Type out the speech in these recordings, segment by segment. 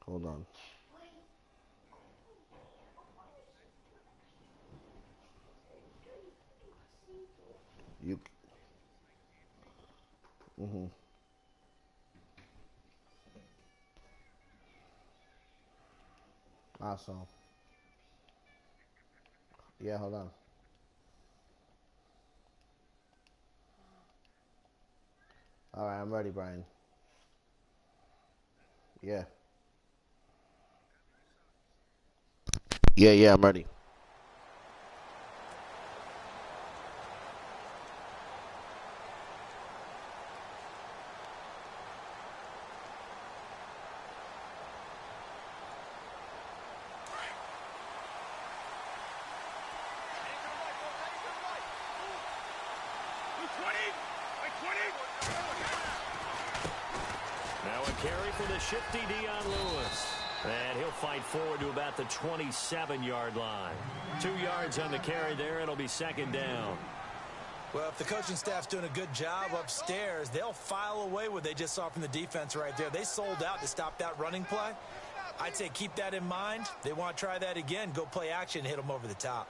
Hold on. You. Awesome. Yeah, hold on. All right, I'm ready, Brian. Yeah. Yeah, I'm ready. Now a carry for the shifty Dion Lewis. And he'll fight forward to about the 27-yard line. 2 yards on the carry there. It'll be second down. Well, if the coaching staff's doing a good job upstairs, they'll file away what they just saw from the defense right there. They sold out to stop that running play. I'd say keep that in mind. They want to try that again. Go play action, hit them over the top.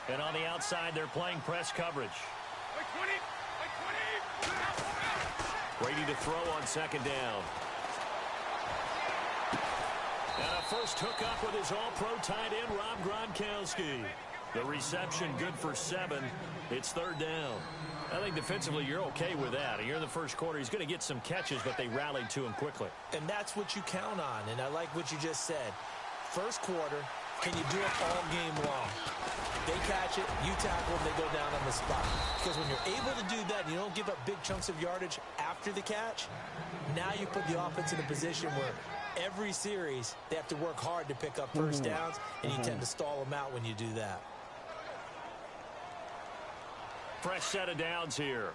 And on the outside, they're playing press coverage. Ready to throw on second down. And a first hookup with his all-pro tight end, Rob Gronkowski. The reception good for 7. It's third down. I think defensively you're okay with that. Here in the first quarter, he's going to get some catches, but they rallied to him quickly. And that's what you count on, and I like what you just said. First quarter, can you do it all game long? They catch it, you tackle them, they go down on the spot. Because when you're able to do that, and you don't give up big chunks of yardage after the catch, now you put the offense in a position where every series they have to work hard to pick up first downs, and you tend to stall them out when you do that. Fresh set of downs here.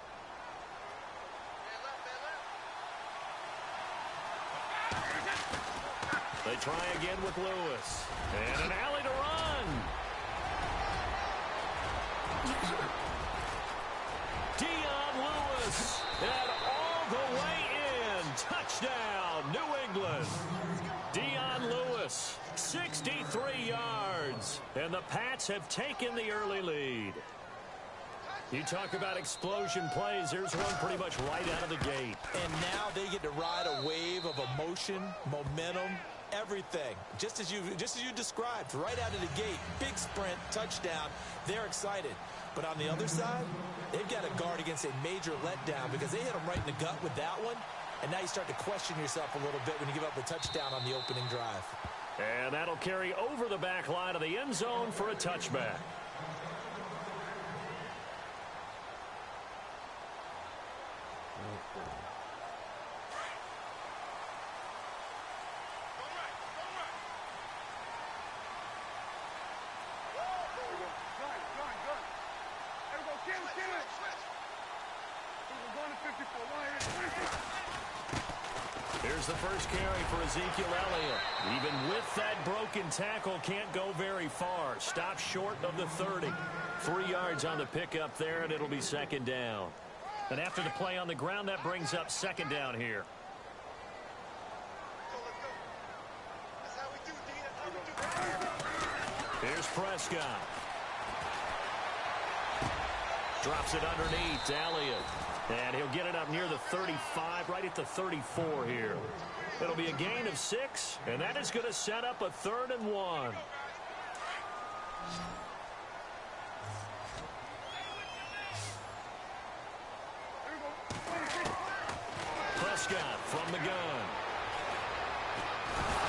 They try again with Lewis. And an alley to run. Dion Lewis. And all the way in. Touchdown, New England. Dion Lewis, 63 yards. And the Pats have taken the early lead. You talk about explosion plays. There's one pretty much right out of the gate. And now they get to ride a wave of emotion, momentum, everything. Just as you described, right out of the gate. Big sprint, touchdown. They're excited. But on the other side, they've got to guard against a major letdown because they hit them right in the gut with that one. And now you start to question yourself a little bit when you give up the touchdown on the opening drive. And that'll carry over the back line of the end zone for a touchback. Here's the first carry for Ezekiel Elliott. Even with that broken tackle, can't go very far. Stops short of the 30. 3 yards on the pickup there, and it'll be second down. And after the play on the ground, that brings up second down here. Here's Prescott. Drops it underneath to Elliott. And he'll get it up near the 35, right at the 34 here. It'll be a gain of 6, and that is going to set up a 3rd and 1. Prescott from the gun.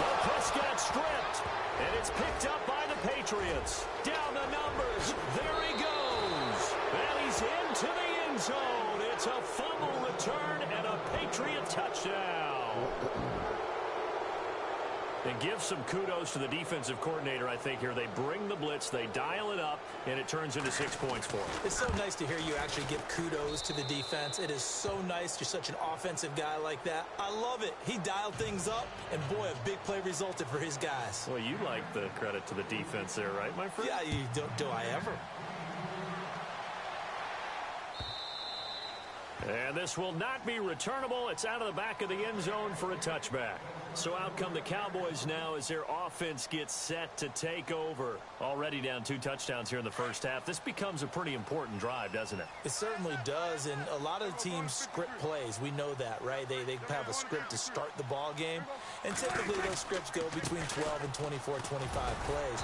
Oh, Prescott stripped, and it's picked up by the Patriots. Down the numbers. There he goes. And he's into the end zone. It's a fumble return and a Patriot touchdown. And give some kudos to the defensive coordinator, I think, here. They bring the blitz, they dial it up, and it turns into 6 points for them. It's so nice to hear you actually give kudos to the defense. It is so nice. You're such an offensive guy like that. I love it. He dialed things up, and boy, a big play resulted for his guys. Well, you like the credit to the defense there, right, my friend? Yeah, do I ever? And this will not be returnable. It's out of the back of the end zone for a touchback. So out come the Cowboys now as their offense gets set to take over. Already down 2 touchdowns here in the first half. This becomes a pretty important drive, doesn't it? It certainly does, and a lot of teams script plays. We know that, right? They have a script to start the ball game, and typically those scripts go between 12 and 24, 25 plays.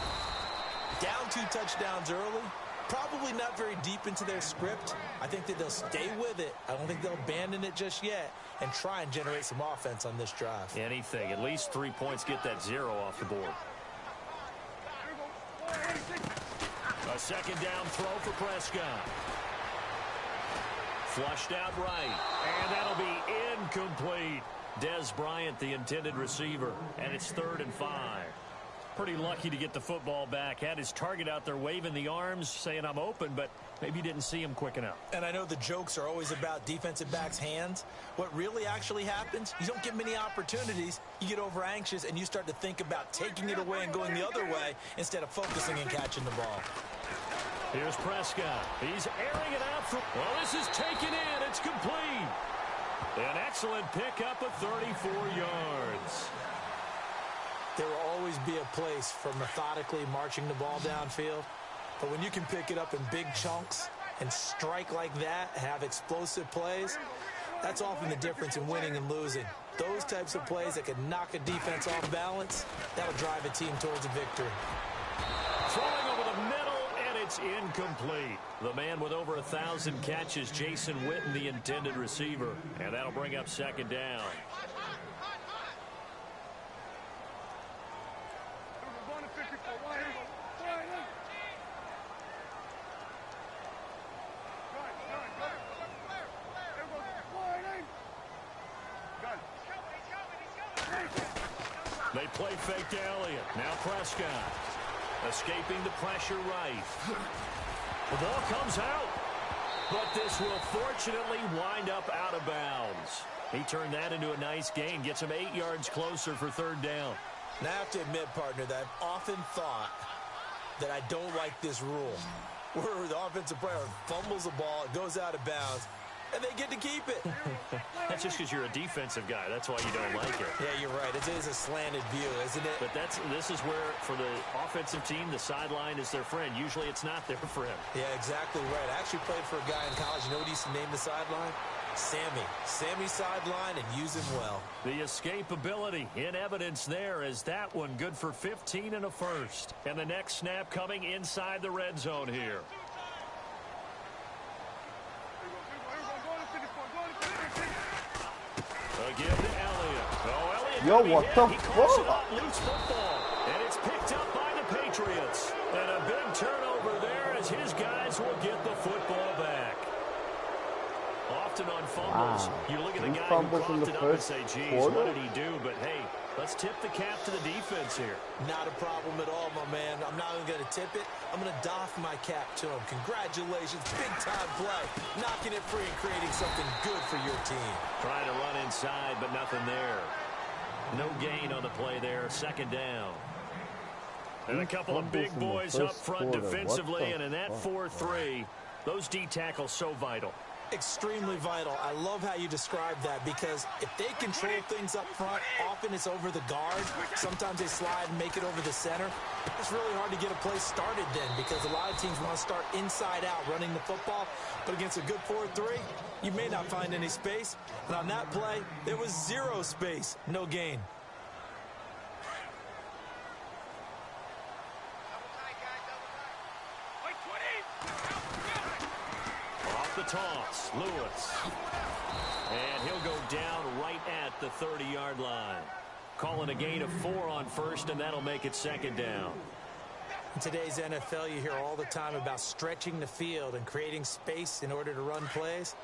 Down 2 touchdowns early. Probably not very deep into their script. I think that they'll stay with it. I don't think they'll abandon it just yet and try and generate some offense on this drive. Anything. At least 3 points, get that 0 off the board. A second down throw for Prescott. Flushed out right. And that'll be incomplete. Dez Bryant, the intended receiver. And it's 3rd and 5. Pretty lucky to get the football back. Had his target out there waving the arms, saying I'm open, but maybe didn't see him quick enough. And I know the jokes are always about defensive backs' hands. What really actually happens, you don't get many opportunities. You get over anxious, and you start to think about taking it away and going the other way instead of focusing and catching the ball. Here's Prescott. He's airing it out. Well, this is taken in. It's complete. An excellent pickup of 34 yards. There will always be a place for methodically marching the ball downfield. But when you can pick it up in big chunks and strike like that, have explosive plays, that's often the difference in winning and losing. Those types of plays that can knock a defense off balance, that'll drive a team towards a victory. Throwing over the middle, and it's incomplete. The man with over 1,000 catches, Jason Witten, the intended receiver. And that'll bring up second down. They play fake to Elliott. Now Prescott. Escaping the pressure right. The ball comes out. But this will fortunately wind up out of bounds. He turned that into a nice gain. Gets him 8 yards closer for 3rd down. Now I have to admit, partner, that I've often thought that I don't like this rule. Where the offensive player fumbles the ball, it goes out of bounds, and they get to keep it. That's just because you're a defensive guy. That's why you don't like it. Yeah, you're right. It is a slanted view, isn't it? But this is where, for the offensive team, the sideline is their friend. Usually it's not their friend. Yeah, exactly right. I actually played for a guy in college. You know what he used to name the sideline? Sammy. Sammy sideline, and use him well. The escapability in evidence there as that one good for 15 and a first. And the next snap coming inside the red zone here. Again to Elliott. Oh, Elliott. Yo, what the fuck? Loose football. And it's picked up by the Patriots. And a big turnover there as his guys will get the football back. Often on fumbles, you look at the guy who coughed it up and say, geez, what did he do? But, hey, let's tip the cap to the defense here. Not a problem at all, my man. I'm not even going to tip it. I'm going to doff my cap to him. Congratulations. Big-time play. Knocking it free and creating something good for your team. Trying to run inside, but nothing there. No gain on the play there. Second down. And a couple of big boys up front defensively. And in that 4-3, those D tackles so vital. Extremely vital. I love how you describe that because if they control things up front, often it's over the guard. Sometimes they slide and make it over the center. It's really hard to get a play started then because a lot of teams want to start inside out running the football. But against a good 4-3, you may not find any space. And on that play, there was 0 space. No gain. The toss, Lewis. And he'll go down right at the 30-yard line. Calling a gain of 4 on first, and that'll make it second down. In today's NFL, you hear all the time about stretching the field and creating space in order to run plays.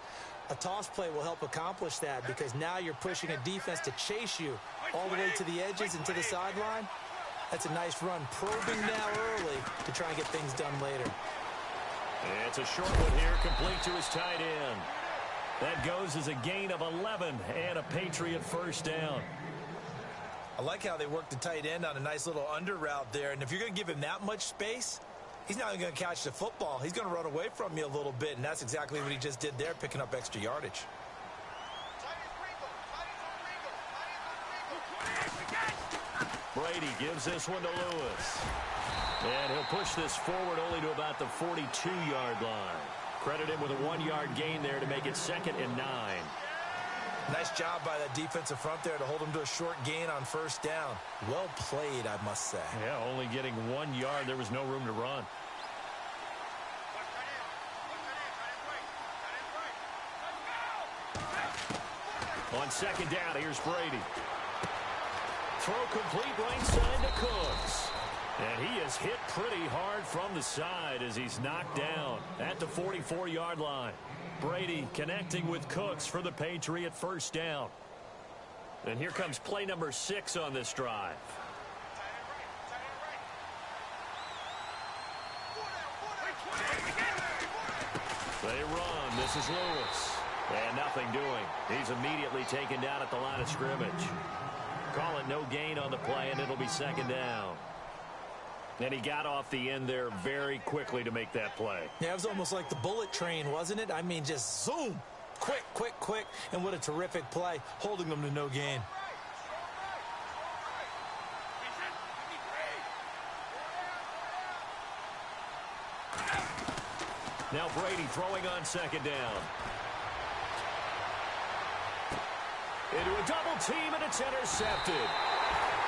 A toss play will help accomplish that because now you're pushing a defense to chase you all the way to the edges and to the sideline. That's a nice run, probing now early to try and get things done later. It's a short one here, complete to his tight end. That goes as a gain of 11 and a Patriot first down. I like how they work the tight end on a nice little under route there. And if you're going to give him that much space, he's not even going to catch the football. He's going to run away from me a little bit, and that's exactly what he just did there, picking up extra yardage. Brady gives this one to Lewis. And he'll push this forward only to about the 42-yard line. Credit him with a 1-yard gain there to make it 2nd and 9. Nice job by that defensive front there to hold him to a short gain on first down. Well played, I must say. Yeah, only getting 1 yard. There was no room to run. On 2nd down, here's Brady. Throw complete right side to Cooks. And he is hit pretty hard from the side as he's knocked down at the 44-yard line. Brady connecting with Cooks for the Patriot first down. And here comes play number 6 on this drive. They run. This is Lewis. And nothing doing. He's immediately taken down at the line of scrimmage. Call it no gain on the play, and it'll be 2nd down. And he got off the end there very quickly to make that play. Yeah, it was almost like the bullet train, wasn't it? I mean, just zoom. Quick, quick, quick. And what a terrific play, holding them to no gain. Now Brady throwing on 2nd down. Into a double team, and it's intercepted.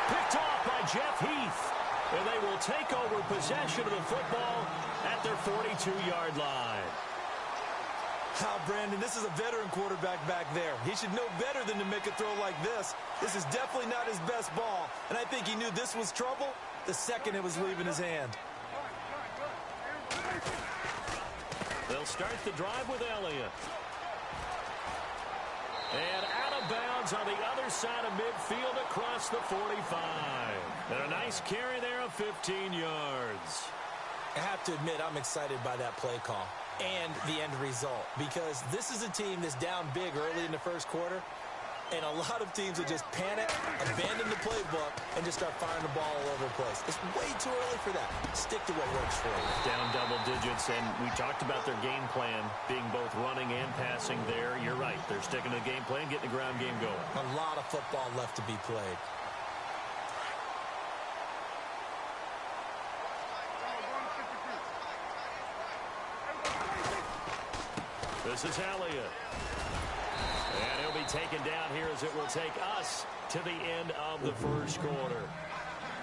Picked off by Jeff Heath. And they will take over possession of the football at their 42-yard line. Brandon, this is a veteran quarterback back there. He should know better than to make a throw like this. This is definitely not his best ball. And I think he knew this was trouble the second it was leaving his hand. They'll start the drive with Elliott. And out of bounds on the other side of midfield across the 45. And a nice carry there of 15 yards. I have to admit, I'm excited by that play call and the end result, because this is a team that's down big early in the first quarter, and a lot of teams will just panic, abandon the playbook, and just start firing the ball all over the place. It's way too early for that. Stick to what works for you. Down double digits, and we talked about their game plan being both running and passing there. You're right. They're sticking to the game plan, getting the ground game going. A lot of football left to be played. This is Elliott. And he'll be taken down here as it will take us to the end of the first quarter.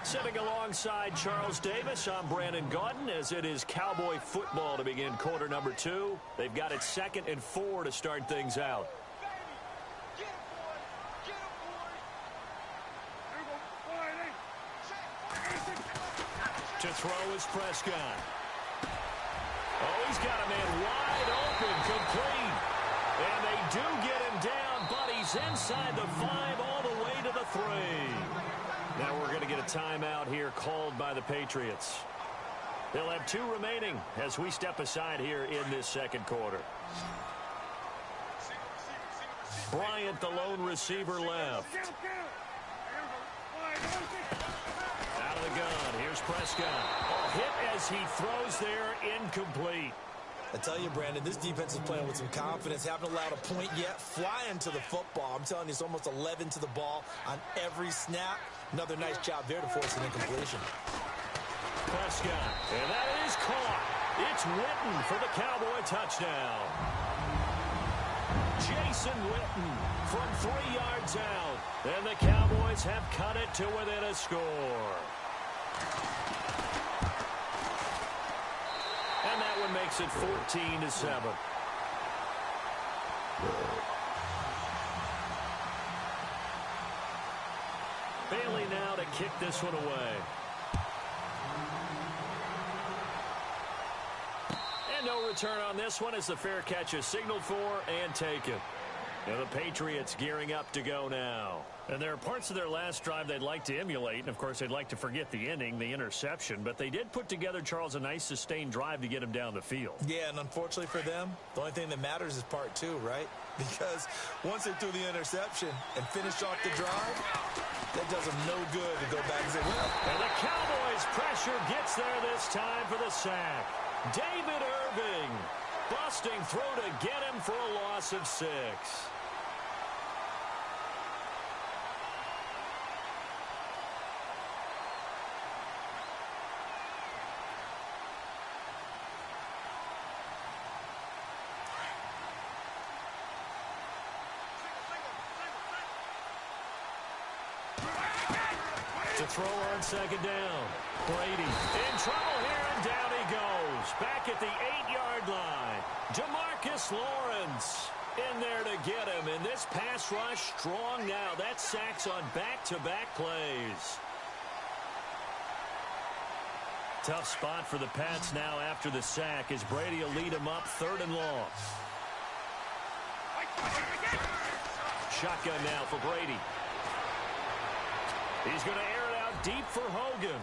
Sitting alongside Charles Davis, I'm Brandon Gaudin, as it is Cowboy football to begin quarter number 2. They've got it 2nd and 4 to start things out. To throw is Prescott. Oh, he's got a man wide open, complete. And they do get him down, but he's inside the 5 all the way to the 3. Now we're going to get a timeout here called by the Patriots. They'll have 2 remaining as we step aside here in this second quarter. Bryant, the lone receiver, left. Out of the gun, here's Prescott. Oh, hit as he throws there, incomplete. I tell you, Brandon, this defense is playing with some confidence. Haven't allowed a point yet. Flying to the football. I'm telling you, it's almost 11 to the ball on every snap. Another nice job there to force an incompletion. Prescott, and that is caught. It's Witten for the Cowboy touchdown. Jason Witten from 3 yards out. And the Cowboys have cut it to within a score. And that one makes it 14-7. Bailey now to kick this one away. And no return on this one as the fair catch is signaled for and taken. And the Patriots gearing up to go now. And there are parts of their last drive they'd like to emulate. And, of course, they'd like to forget the ending, the interception. But they did put together, Charles, a nice sustained drive to get him down the field. Yeah, and unfortunately for them, the only thing that matters is part two, right? Because once they threw the interception and finished off the drive, that does them no good to go back and say, well. And the Cowboys' pressure gets there this time for the sack. David Irving busting through to get him for a loss of 6. To throw on second down. Brady in trouble here, and down he goes. Back at the 8-yard line. DeMarcus Lawrence in there to get him. And this pass rush strong now. That sacks on back-to-back plays. Tough spot for the Pats now after the sack as Brady will lead him up 3rd and long. Shotgun now for Brady. He's going to air it out deep for Hogan.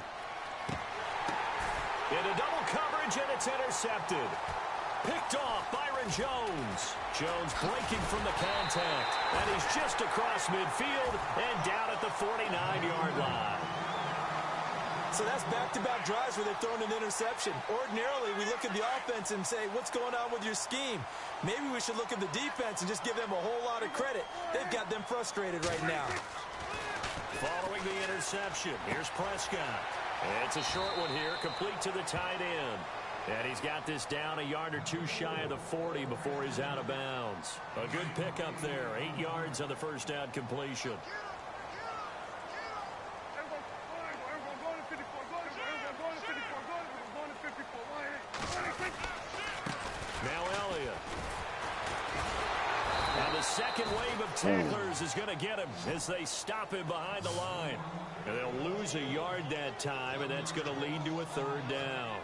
Into double coverage, and it's intercepted. Picked off Byron Jones. Jones breaking from the contact. And he's just across midfield and down at the 49-yard line. So that's back-to-back drives where they've thrown an interception. Ordinarily, we look at the offense and say, what's going on with your scheme? Maybe we should look at the defense and just give them a whole lot of credit. They've got them frustrated right now. Following the interception, here's Prescott. It's a short one here, complete to the tight end. And he's got this down a yard or two shy of the 40 before he's out of bounds. A good pickup there, 8 yards on the first down completion. Now Elliott. And the second wave of tacklers is going to get him as they stop him behind the line. And they'll lose a yard that time, and that's going to lead to a 3rd down.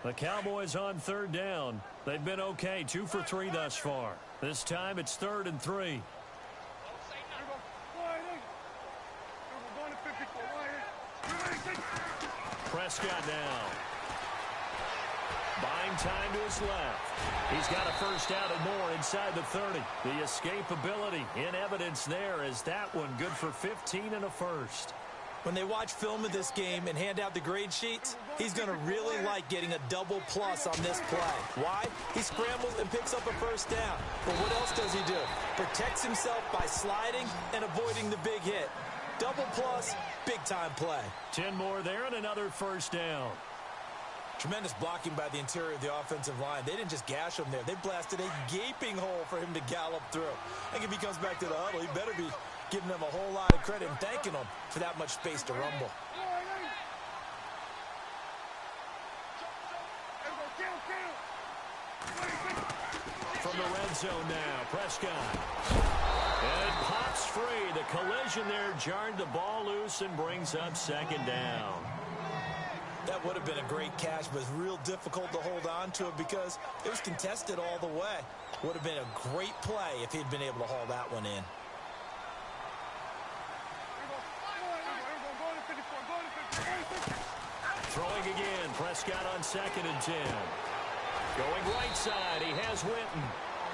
The Cowboys on 3rd down. They've been okay, 2 for 3 thus far. This time it's 3rd and 3. Prescott now. Buying time to his left. He's got a first down and more inside the 30. The escapability in evidence there as that one good for 15 and a first. When they watch film of this game and hand out the grade sheets, he's going to really like getting a double plus on this play. Why? He scrambles and picks up a first down. But what else does he do? Protects himself by sliding and avoiding the big hit. Double plus, big-time play. 10 more there and another first down. Tremendous blocking by the interior of the offensive line. They didn't just gash him there. They blasted a gaping hole for him to gallop through. I think if he comes back to the huddle, he better be giving them a whole lot of credit and thanking them for that much space to rumble. From the red zone now, Prescott. And pops free. The collision there jarred the ball loose and brings up 2nd down. That would have been a great catch, but it's real difficult to hold on to it because it was contested all the way. Would have been a great play if he'd been able to haul that one in. Throwing again, Prescott on 2nd and 10. Going right side, he has Winton.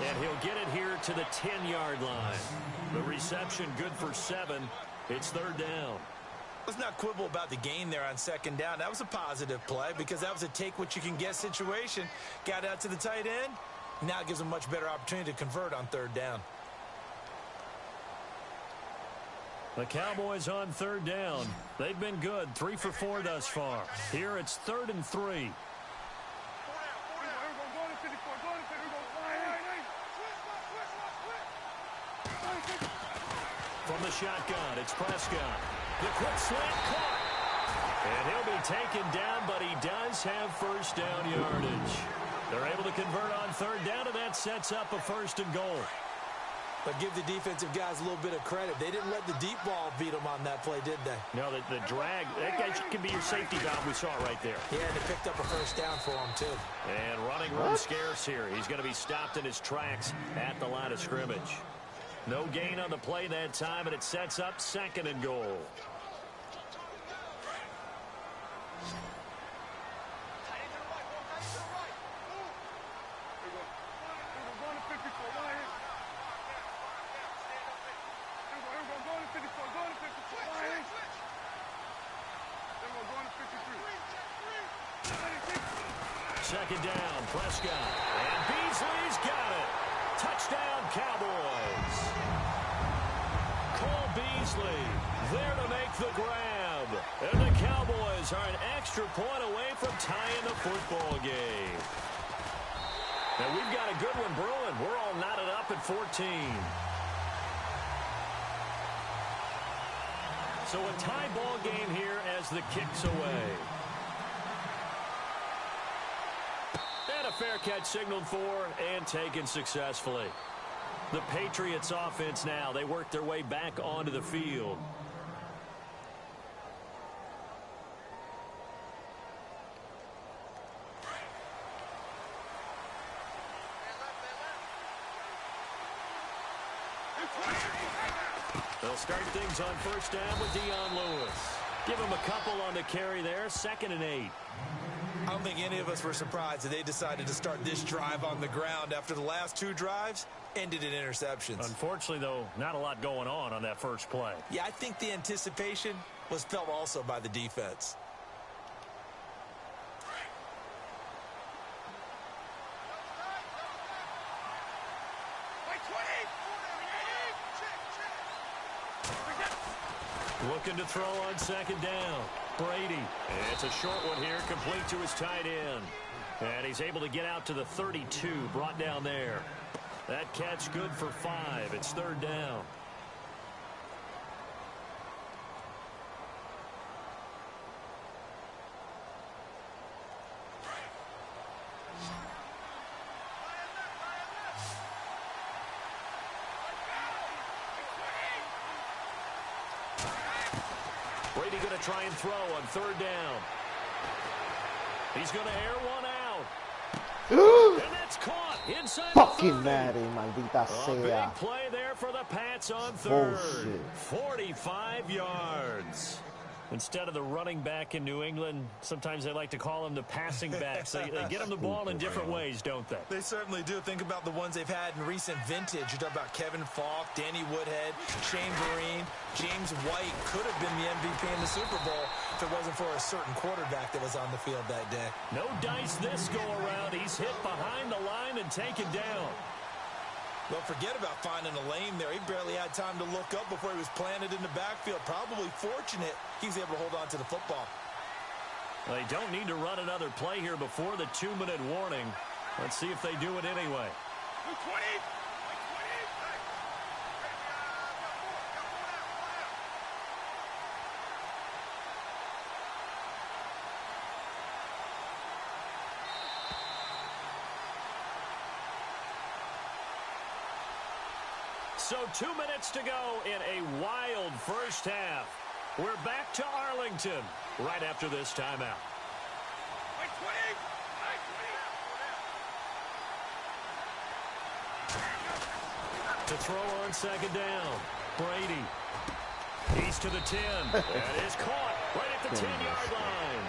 And he'll get it here to the 10-yard line. The reception good for 7. It's 3rd down. Let's not quibble about the gain there on 2nd down. That was a positive play because that was a take-what-you-can-get situation. Got out to the tight end. Now it gives them a much better opportunity to convert on 3rd down. The Cowboys on 3rd down. They've been good, 3 for 4 thus far. Here it's 3rd and 3. From the shotgun, it's Prescott. The quick slant caught. And he'll be taken down, but he does have first down yardage. They're able to convert on 3rd down, and that sets up a 1st and goal. But give the defensive guys a little bit of credit. They didn't let the deep ball beat them on that play, did they? No, the drag, that guy can be your safety valve we saw right there. Yeah, and they picked up a first down for him, too. And running room scarce here. He's going to be stopped in his tracks at the line of scrimmage. No gain on the play that time, and it sets up 2nd and goal. Second down, Prescott. And Beasley's got it. Touchdown, Cowboys. Cole Beasley there to make the grab. And the Cowboys are an extra point away from tying the football game. Now we've got a good one brewing. We're all knotted up at 14. So a tie ball game here as the kick's away. And a fair catch signaled for and taken successfully. The Patriots offense now, they work their way back onto the field. They'll start things on first down with Dion Lewis. Give him a couple on the carry there, 2nd and 8. I don't think any of us were surprised that they decided to start this drive on the ground after the last 2 drives ended in interceptions. Unfortunately, though, not a lot going on that first play. Yeah, I think the anticipation was felt also by the defense. Looking to throw on 2nd down. Brady. It's a short one here, complete to his tight end. And he's able to get out to the 32, brought down there. That catch good for 5. It's 3rd down. Brady going to try and throw on 3rd down. He's going to air one out. And that's caught inside Fucking Madden, maldita a sea. big play there for the Pats on 3rd. Bullshit. 45 yards. Instead of the running back in New England, sometimes they like to call them the passing backs. They get them the ball in different ways, don't they? They certainly do. Think about the ones they've had in recent vintage. You talk about Kevin Falk, Danny Woodhead, Shane Vereen, James White could have been the MVP in the Super Bowl if it wasn't for a certain quarterback that was on the field that day. No dice this go around. He's hit behind the line and taken down. Well, forget about finding a lane there. He barely had time to look up before he was planted in the backfield. Probably fortunate he was able to hold on to the football. Well, they don't need to run another play here before the 2-minute warning. Let's see if they do it anyway. 20. So 2 minutes to go in a wild first half. We're back to Arlington right after this timeout. To throw on 2nd down, Brady. He's to the 10. That is caught right at the 10-yard line.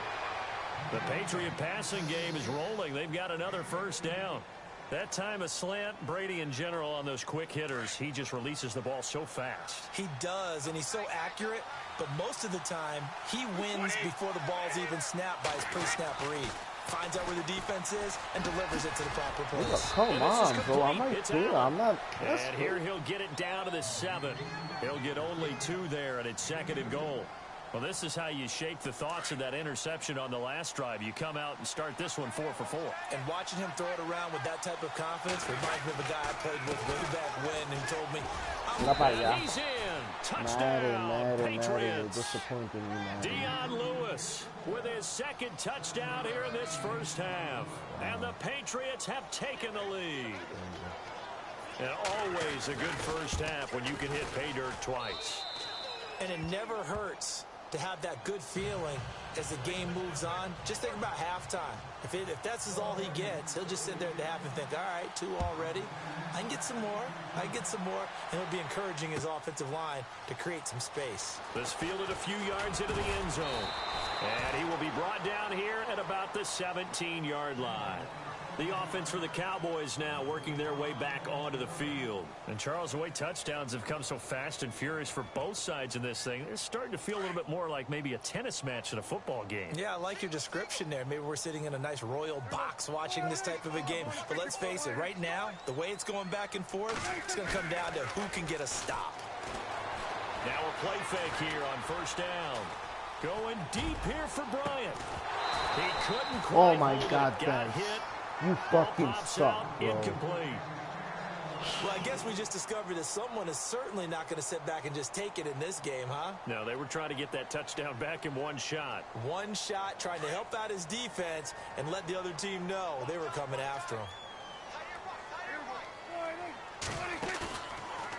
The Patriot passing game is rolling. They've got another first down. That time a slant, Brady in general on those quick hitters, he just releases the ball so fast. He does, and he's so accurate, but most of the time he wins before the ball's even snapped by his pre-snap read. Finds out where the defense is and delivers it to the proper place. Come on, bro. I'm right here. I'm not. And here he'll get it down to the 7. He'll get only 2 there, and it's 2nd and goal. Well, this is how you shake the thoughts of that interception on the last drive. You come out and start this one 4 for 4. And watching him throw it around with that type of confidence reminds me of a guy I played with way back when who told me, he's in. Touchdown, Patriots. Disappointing you, man. Dion Lewis with his 2nd touchdown here in this first half. And the Patriots have taken the lead. And always a good first half when you can hit pay dirt twice. And it never hurts to have that good feeling as the game moves on. Just think about halftime. If that's all he gets, he'll just sit there at the half and think, all right, 2 already. I can get some more. I can get some more. And he'll be encouraging his offensive line to create some space. This fielded a few yards into the end zone. And he will be brought down here at about the 17-yard line. The offense for the Cowboys now working their way back onto the field. And, Charles, the way touchdowns have come so fast and furious for both sides in this thing, it's starting to feel a little bit more like maybe a tennis match in a football game. Yeah, I like your description there. Maybe we're sitting in a nice royal box watching this type of a game. But let's face it, right now, the way it's going back and forth, it's going to come down to who can get a stop. Now a play fake here on first down. Going deep here for Bryant. He couldn't quite Oh, my God, got guys. hit. You fucking Pops suck, out, bro. incomplete. Well, I guess we just discovered that someone is certainly not going to sit back and just take it in this game, huh? No, they were trying to get that touchdown back in one shot. One shot, trying to help out his defense and let the other team know they were coming after him.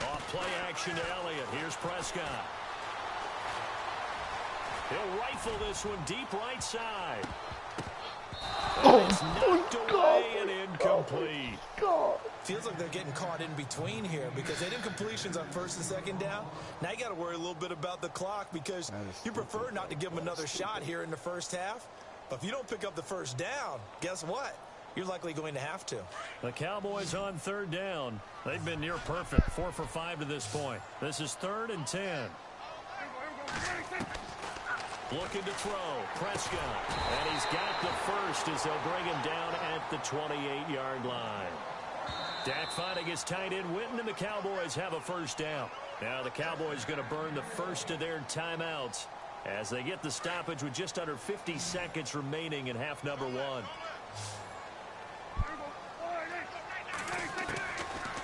Off play action to Elliott. Here's Prescott. He'll rifle this one deep right side. It's knocked away and incomplete. God. Feels like they're getting caught in between here because they did completions on first and second down. Now you got to worry a little bit about the clock because you prefer not to give them another shot here in the first half. But if you don't pick up the first down, guess what? You're likely going to have to. The Cowboys on third down. They've been near perfect. 4 for 5 to this point. This is 3rd and 10. Looking to throw. Prescott. And he's got the first as they'll bring him down at the 28-yard line. Dak finding his tight end Witten, and the Cowboys have a first down. Now the Cowboys going to burn the first of their timeouts as they get the stoppage with just under 50 seconds remaining in half number 1.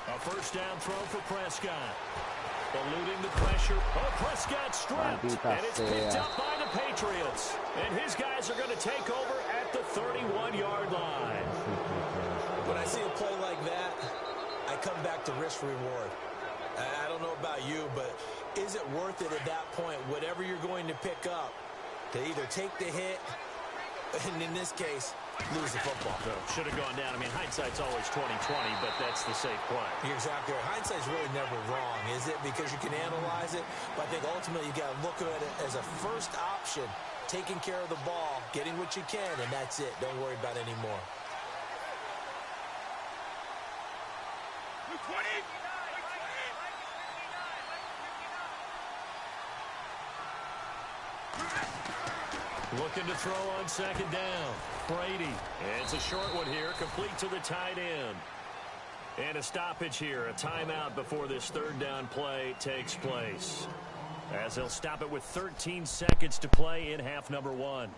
A first down throw for Prescott. Eluding the pressure. Oh, Prescott stripped. And it's picked up by the Patriots. And his guys are going to take over at the 31-yard line. When I see a play like that, I come back to risk reward. I don't know about you, but is it worth it at that point, whatever you're going to pick up, to either take the hit, and in this case, lose the football? No, should have gone down. I mean, hindsight's always 20/20, but that's the safe play. You're exactly right. Hindsight's really never wrong, is it? Because you can analyze it, but I think ultimately you got to look at it as a first option, taking care of the ball, getting what you can, and that's it. Don't worry about any more. Looking to throw on second down. Brady. It's a short one here, complete to the tight end. And a stoppage here, a timeout before this third down play takes place. As they'll stop it with 13 seconds to play in half number 1.